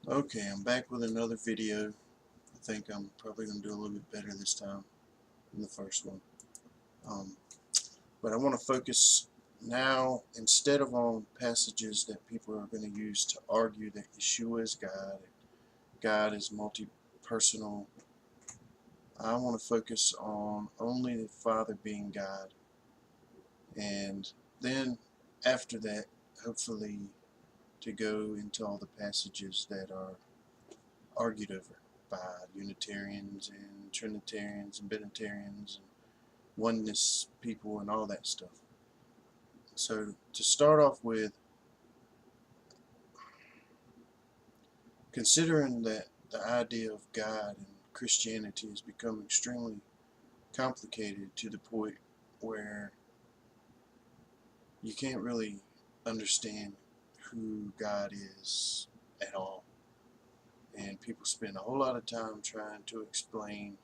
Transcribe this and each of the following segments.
Okay, I'm back with another video. I think I'm probably going to do a little bit better this time than the first one. Um, but I want to focus now, instead of on passages that people are going to use to argue that Yeshua is God, God is multi-personal. I want to focus on only the Father being God. And then after that, hopefully, to go into all the passages that are argued over by Unitarians and Trinitarians and Benitarians and oneness people and all that stuff. So to start off with, considering that the idea of God and Christianity has become extremely complicated to the point where you can't really understand who God is at all. And people spend a whole lot of time trying to explain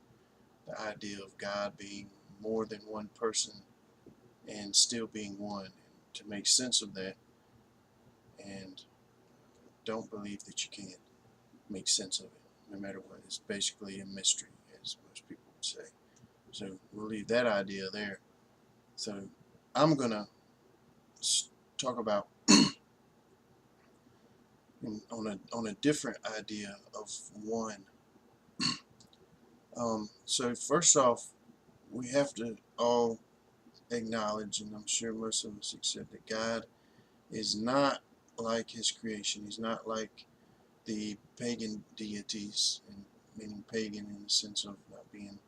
the idea of God being more than one person and still being one, and to make sense of that, and don't believe that you can make sense of it no matter what. It's basically a mystery, as most people would say. So we'll leave that idea there. So I'm gonna talk about on a different idea of one. So first off, we have to all acknowledge, and I'm sure most of us accept, that God is not like his creation. He's not like the pagan deities, and meaning pagan in the sense of not being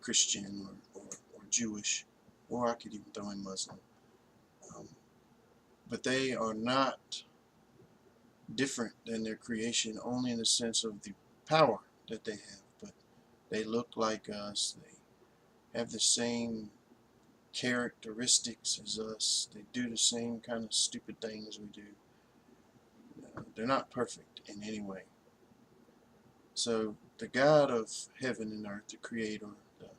Christian or Jewish, or I could even throw in Muslim. Um, but they are not different than their creation only in the sense of the power that they have, but they look like us. They have the same characteristics as us. They do the same kind of stupid things we do. They're not perfect in any way. So the God of heaven and earth, the Creator, the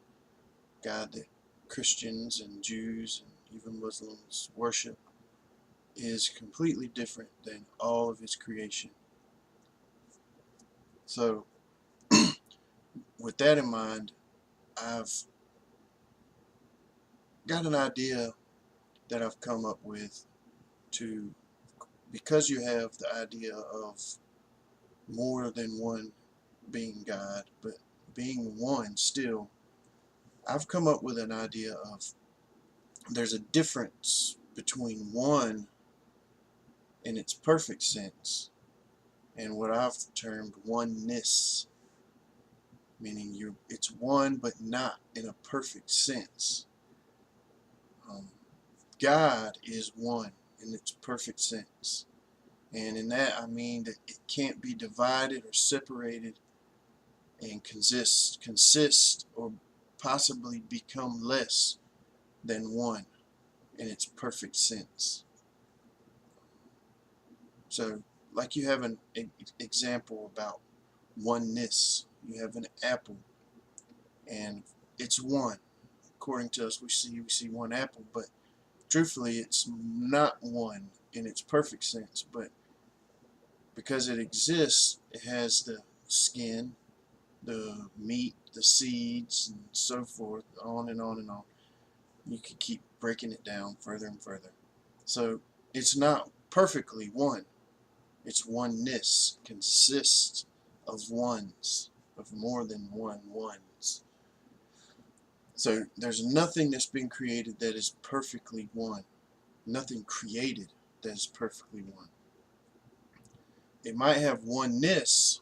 God that Christians and Jews and even Muslims worship, is completely different than all of his creation. So with that in mind, I've got an idea that I've come up with to, because you have the idea of more than one being God, but being one still, I've come up with an idea of there's a difference between one in its perfect sense and what I've termed oneness, meaning it's one but not in a perfect sense. God is one in its perfect sense, and in that I mean that it can't be divided or separated and consist or possibly become less than one in its perfect sense. So like you have an example about oneness. You have an apple, and it's one. According to us, we see one apple, but truthfully, it's not one in its perfect sense. But because it exists, it has the skin, the meat, the seeds, and so forth, on and on and on. You could keep breaking it down further and further. So it's not perfectly one. Its oneness consists of ones, of more than one ones. So there's nothing that's been created that is perfectly one. Nothing created that is perfectly one. It might have oneness,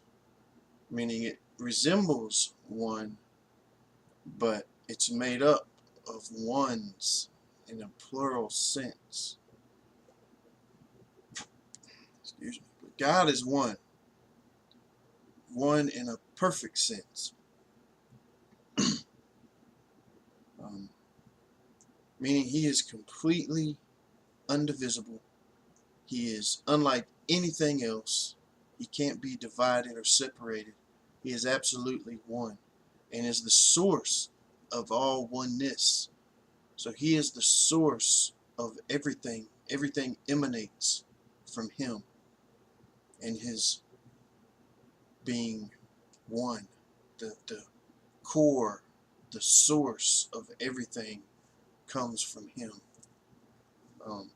meaning it resembles one, but it's made up of ones in a plural sense. Excuse me. But God is one. One in a perfect sense. Um, Meaning he is completely undivisible. He is unlike anything else. He can't be divided or separated. He is absolutely one and is the source of all oneness. So he is the source of everything. Everything emanates from him and his being one, the core, the source of everything comes from Him. Um,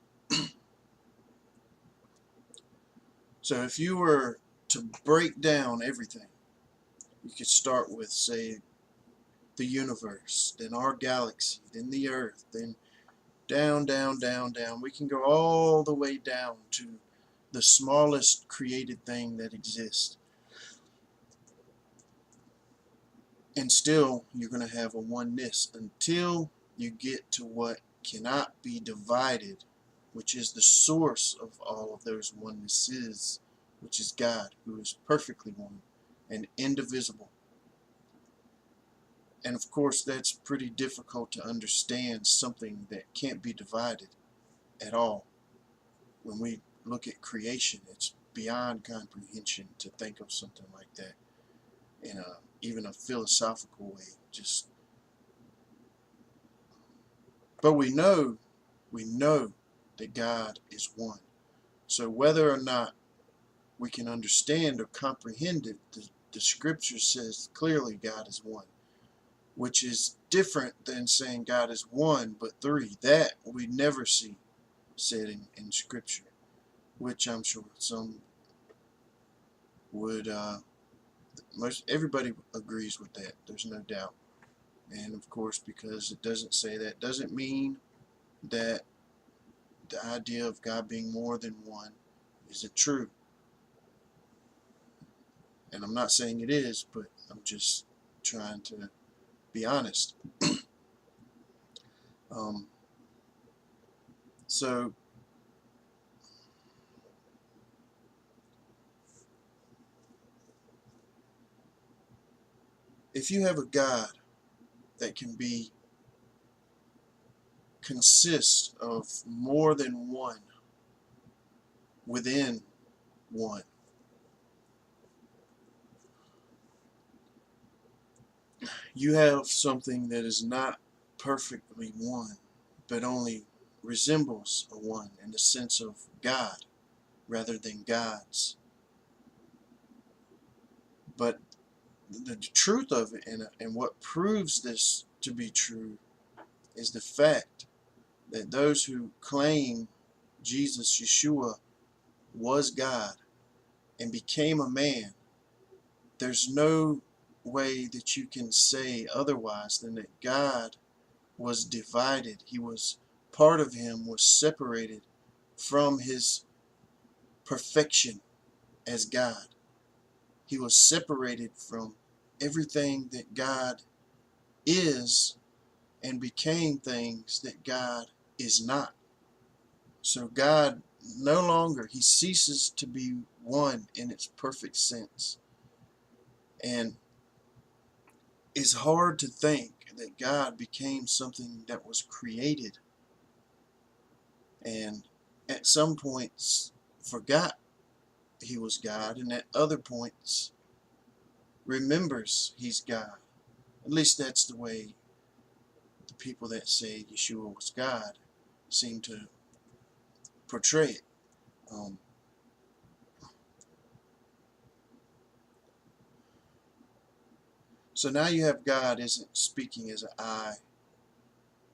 so if you were to break down everything, you could start with, say, the universe, then our galaxy, then the earth, then down, down, down, down. We can go all the way down to the smallest created thing that exists. And still, you're going to have a oneness until you get to what cannot be divided, which is the source of all of those onennesses, which is God, who is perfectly one and indivisible. And of course, that's pretty difficult to understand, something that can't be divided at all. When we look at creation, it's beyond comprehension to think of something like that in even a philosophical way. But we know that God is one. So whether or not we can understand or comprehend it, the scripture says clearly God is one, which is different than saying God is one but three. That we never see said in scripture, which I'm sure some would, most everybody agrees with that. There's no doubt. And of course, because it doesn't say that, doesn't mean that the idea of God being more than one isn't true. And I'm not saying it is, but I'm just trying to be honest. So if you have a God that can be consist of more than one within one, you have something that is not perfectly one, but only resembles a one in the sense of God rather than gods. But the truth of it, and what proves this to be true, is the fact that those who claim Jesus, Yeshua, was God and became a man, there's no way that you can say otherwise than that God was divided. He was, part of him was separated from his perfection as God. He was separated from everything that God is and became things that God is not. So God no longer, he ceases to be one in its perfect sense. And it's hard to think that God became something that was created and at some points forgot he was God, and at other points remembers he's God. At least that's the way the people that say Yeshua was God seem to portray it. So now you have God isn't speaking as an I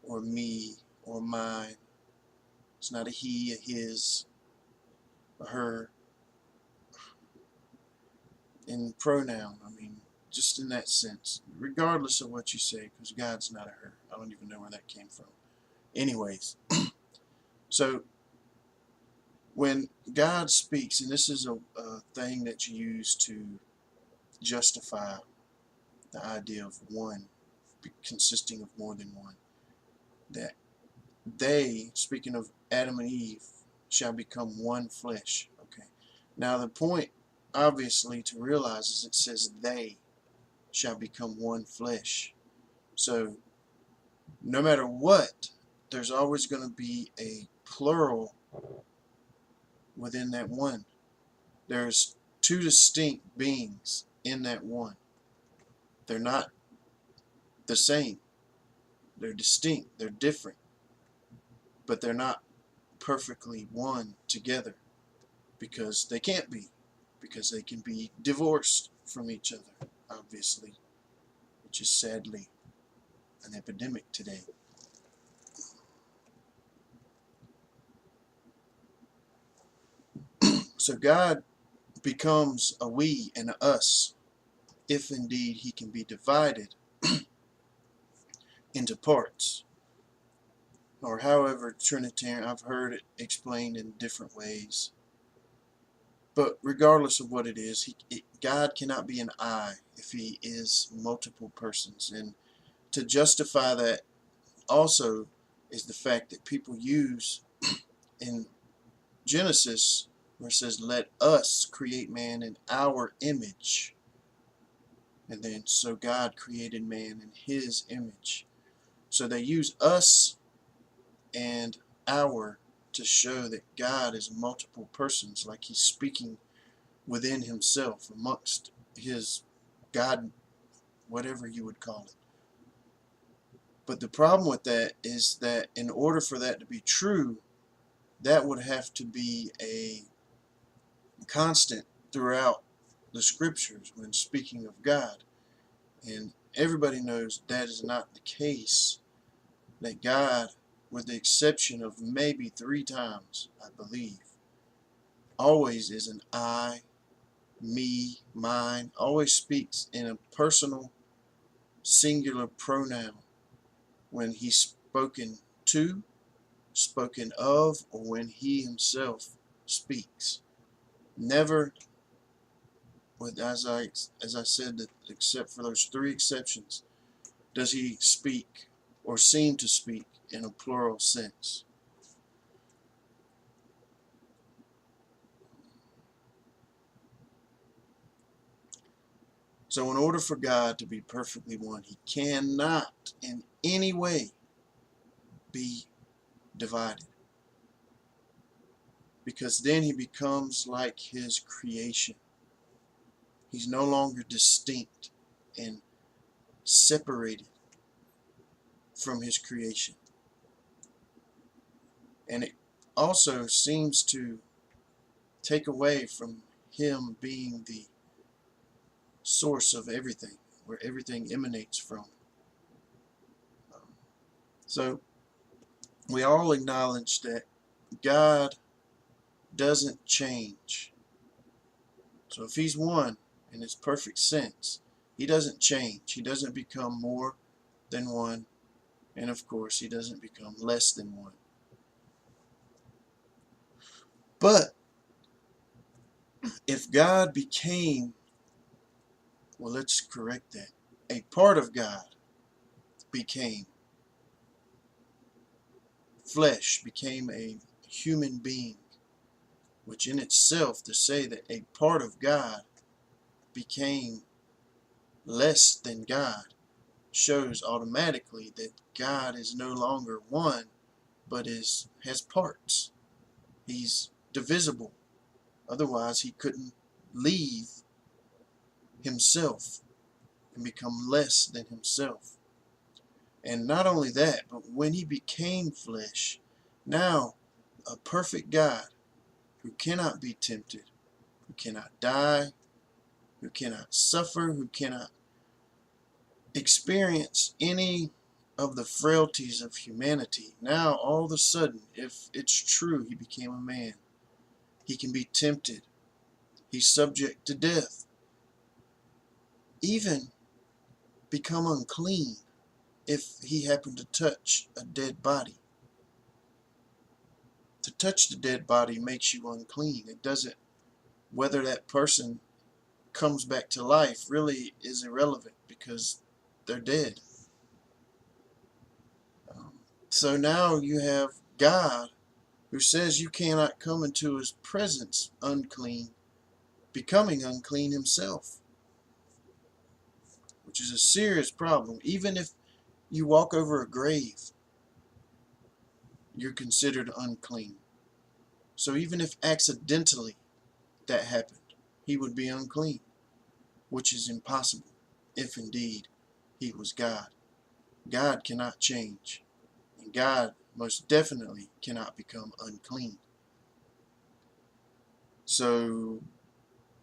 or me or mine. It's not a he, a his, a her. In pronoun, I mean, just in that sense, regardless of what you say, because God's not a her. I don't even know where that came from. Anyways, so when God speaks, and this is a thing that's used to justify the idea of one consisting of more than one, that they, speaking of Adam and Eve, shall become one flesh. Okay. Now the point, obviously, to realize is it says they shall become one flesh. So no matter what, there's always going to be a plural within that one. There's two distinct beings in that one. They're not the same. They're distinct. They're different. But they're not perfectly one together, because they can't be, because they can be divorced. from each other, obviously, which is sadly an epidemic today. So God becomes a we and a us, if indeed he can be divided into parts. Or however Trinitarian, I've heard it explained in different ways. But regardless of what it is, God cannot be an I if he is multiple persons. And to justify that also is the fact that people use in Genesis where it says, let us create man in our image. And then, so God created man in his image. So they use us and our to show that God is multiple persons, like he's speaking within himself, amongst his God, whatever you would call it. But the problem with that is that in order for that to be true, that would have to be a constant throughout the scriptures when speaking of God. And everybody knows that is not the case. That God, with the exception of maybe 3 times, I believe, always is an I, me, mine, always speaks in a personal, singular pronoun when he's spoken to, spoken of, or when he himself speaks. Never, with as I said, that except for those 3 exceptions, does he speak or seem to speak in a plural sense. So in order for God to be perfectly one, he cannot in any way be divided. Because then he becomes like his creation. He's no longer distinct and separated from his creation. And it also seems to take away from him being the source of everything, where everything emanates from. So we all acknowledge that God doesn't change. So if he's one in its perfect sense, he doesn't change. He doesn't become more than one, and of course he doesn't become less than one. But if God became, well, let's correct that, a part of God became flesh, became a human being, which in itself, to say that a part of God became less than God shows automatically that God is no longer one, but has parts. He's divisible. Otherwise, he couldn't leave himself and become less than himself. And not only that, but when he became flesh, now a perfect God who cannot be tempted, who cannot die, who cannot suffer, who cannot experience any of the frailties of humanity. Now, all of a sudden, if it's true he became a man, he can be tempted. He's subject to death. Even become unclean if he happened to touch a dead body. To touch the dead body makes you unclean. It doesn't, whether that person comes back to life really is irrelevant because they're dead. So now you have God who says you cannot come into his presence unclean, becoming unclean himself, which is a serious problem. Even if you walk over a grave, you're considered unclean. So even if accidentally that happened, he would be unclean, which is impossible if indeed he was God. God cannot change, and God most definitely cannot become unclean. So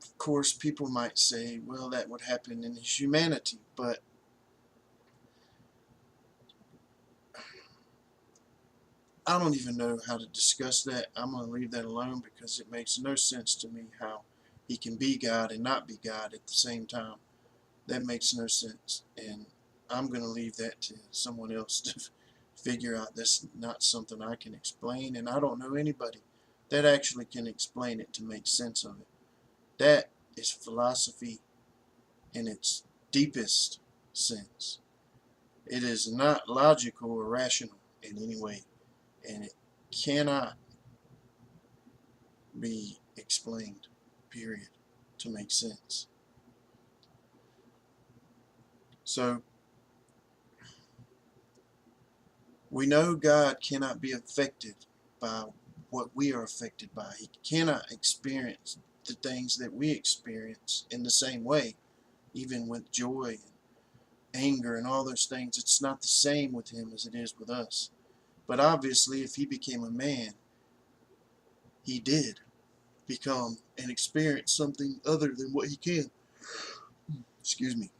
Of course, people might say, well, that would happen in his humanity, but I don't even know how to discuss that. I'm going to leave that alone because it makes no sense to me how he can be God and not be God at the same time. That makes no sense, and I'm going to leave that to someone else to figure out. That's not something I can explain, and I don't know anybody that actually can explain it to make sense of it. That is philosophy in its deepest sense. It is not logical or rational in any way, and it cannot be explained, period, to make sense. So, we know God cannot be affected by what we are affected by. He cannot experience the things that we experience in the same way, even with joy and anger and all those things. It's not the same with him as it is with us. But obviously, if he became a man, he did become and experience something other than what he can. Excuse me.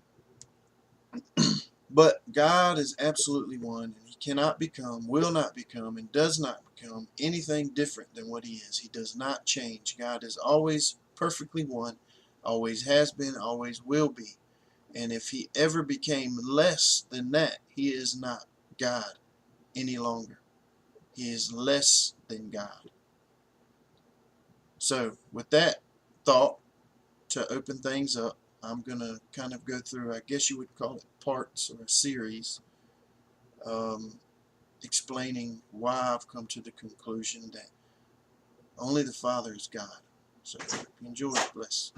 But God is absolutely one, and he cannot become, will not become, and does not become anything different than what he is. He does not change. God is always perfectly one, always has been, always will be. And if he ever became less than that, he is not God any longer. He is less than God. So, with that thought, to open things up, I'm going to kind of go through, I guess you would call it parts or a series, um, explaining why I've come to the conclusion that only the Father is God. So, enjoy. Bless.